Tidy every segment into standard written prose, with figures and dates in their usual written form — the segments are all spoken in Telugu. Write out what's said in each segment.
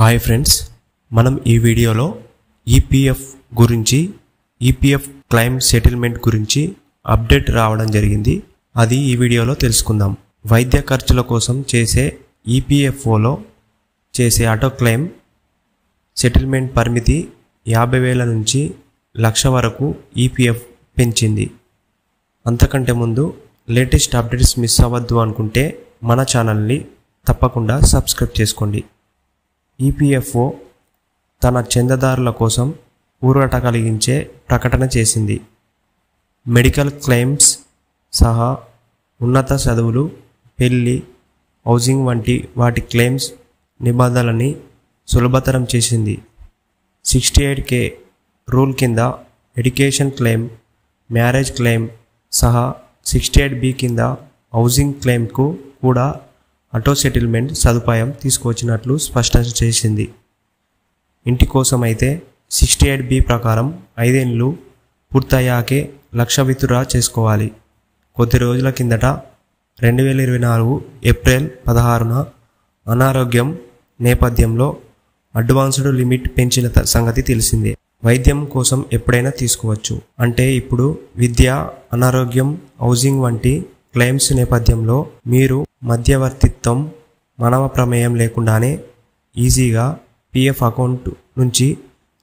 హాయ్ ఫ్రెండ్స్, మనం ఈ వీడియోలో ఈపీఎఫ్ గురించి ఈపీఎఫ్ క్లెయిమ్ సెటిల్మెంట్ గురించి అప్డేట్ రావడం జరిగింది. అది ఈ వీడియోలో తెలుసుకుందాం. వైద్య ఖర్చుల కోసం చేసే ఈపీఎఫ్ఓలో చేసే ఆటో క్లెయిమ్ సెటిల్మెంట్ పరిమితి 50,000 నుంచి 1,00,000 వరకు ఈపీఎఫ్ పెంచింది. అంతకంటే ముందు లేటెస్ట్ అప్డేట్స్ మిస్ అవ్వద్దు అనుకుంటే మన ఛానల్ని తప్పకుండా సబ్స్క్రైబ్ చేసుకోండి. ఈపీఎఫ్ఓ తన చందాదారుల కోసం ఊరట కలిగించే ప్రకటన చేసింది. మెడికల్ క్లెయిమ్స్ సహా ఉన్నత చదువులు, పెళ్లి, హౌసింగ్ వంటి వాటి క్లెయిమ్స్ నిబంధనలని సులభతరం చేసింది. 68K రూల్ కింద ఎడ్యుకేషన్ క్లెయిమ్, మ్యారేజ్ క్లెయిమ్ సహా 68B కింద హౌసింగ్ క్లెయిమ్కు కూడా ఆటో సెటిల్మెంట్ సదుపాయం తీసుకొచ్చినట్లు స్పష్టం చేసింది. ఇంటి కోసం అయితే 68B ప్రకారం 5 ఏళ్ళు పూర్తయ్యాకే 1,00,000 విత్డ్రా చేసుకోవాలి. కొద్ది రోజుల కిందట 2024 ఏప్రిల్ 16న అనారోగ్యం నేపథ్యంలో అడ్వాన్స్డ్ లిమిట్ పెంచిన సంగతి తెలిసిందే. వైద్యం కోసం ఎప్పుడైనా తీసుకోవచ్చు. అంటే ఇప్పుడు విద్య, అనారోగ్యం, హౌసింగ్ వంటి క్లెయిమ్స్ నేపథ్యంలో మీరు మధ్యవర్తిత్వం, మానవ ప్రమేయం లేకుండానే ఈజీగా పీఎఫ్ అకౌంట్ నుంచి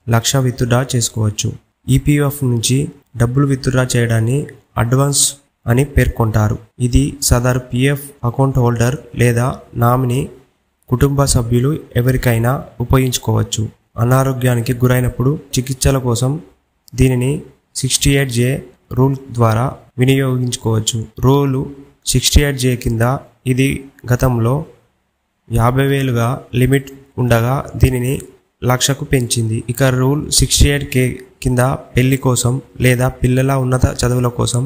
1,00,000 విత్డ్రా చేసుకోవచ్చు. ఈపీఎఫ్ నుంచి డబ్బులు విత్డ్రా చేయడాన్ని అడ్వాన్స్ అని పేర్కొంటారు. ఇది సదరు పీఎఫ్ అకౌంట్ హోల్డర్ లేదా నామినీ కుటుంబ సభ్యులు ఎవరికైనా ఉపయోగించుకోవచ్చు. అనారోగ్యానికి గురైనప్పుడు చికిత్సల కోసం దీనిని 68J రూల్ ద్వారా వినియోగించుకోవచ్చు. రూలు 68J కింద ఇది గతంలో 50,000గా లిమిట్ ఉండగా దీనిని 1,00,000కు పెంచింది. ఇక రూల్ 68K కింద పెళ్లి కోసం లేదా పిల్లల ఉన్నత చదువుల కోసం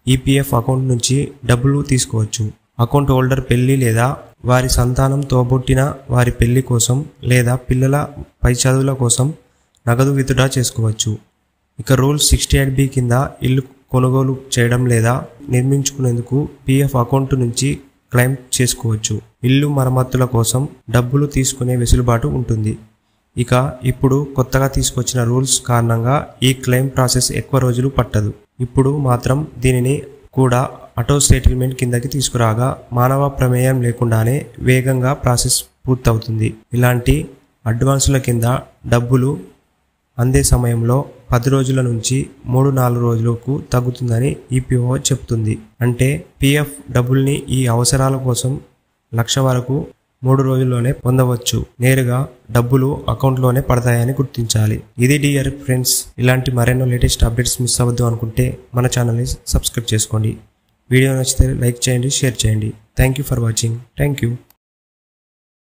ఈపీఎఫ్ అకౌంట్ నుంచి డబ్బులు తీసుకోవచ్చు. అకౌంట్ హోల్డర్ పెళ్లి లేదా వారి సంతానం తోబుట్టిన వారి పెళ్లి కోసం లేదా పిల్లల పై చదువుల కోసం నగదు విత్డ్రా చేసుకోవచ్చు. ఇక రూల్ 68B కింద ఇల్లు కొనుగోలు చేయడం లేదా నిర్మించుకునేందుకు పీఎఫ్ అకౌంట్ నుంచి క్లెయిమ్ చేసుకోవచ్చు. ఇల్లు మరమ్మతుల కోసం డబ్బులు తీసుకునే వెసులుబాటు ఉంటుంది. ఇక ఇప్పుడు కొత్తగా తీసుకొచ్చిన రూల్స్ కారణంగా ఈ క్లెయిమ్ ప్రాసెస్ ఎక్కువ రోజులు పట్టదు. ఇప్పుడు మాత్రం దీనిని కూడా ఆటో సెటిల్మెంట్ కిందకి తీసుకురాగా మానవ ప్రమేయం లేకుండానే వేగంగా ప్రాసెస్ పూర్తవుతుంది. ఇలాంటి అడ్వాన్సుల కింద డబ్బులు అందే సమయంలో 10 రోజుల నుంచి 3-4 రోజులకు తగ్గుతుందని ఈపీఓ చెప్తుంది. అంటే పీఎఫ్ డబ్బుల్ని ఈ అవసరాల కోసం 1,00,000 వరకు 3 రోజుల్లోనే పొందవచ్చు. నేరుగా డబ్బులు అకౌంట్లోనే పడతాయని గుర్తించాలి. ఇది డియర్ ఫ్రెండ్స్, ఇలాంటి మరెన్నో లేటెస్ట్ అప్డేట్స్ మిస్ అవ్వద్దు అనుకుంటే మన ఛానల్ని సబ్స్క్రైబ్ చేసుకోండి. వీడియో నచ్చితే లైక్ చేయండి, షేర్ చేయండి. Thank you for watching. Thank you.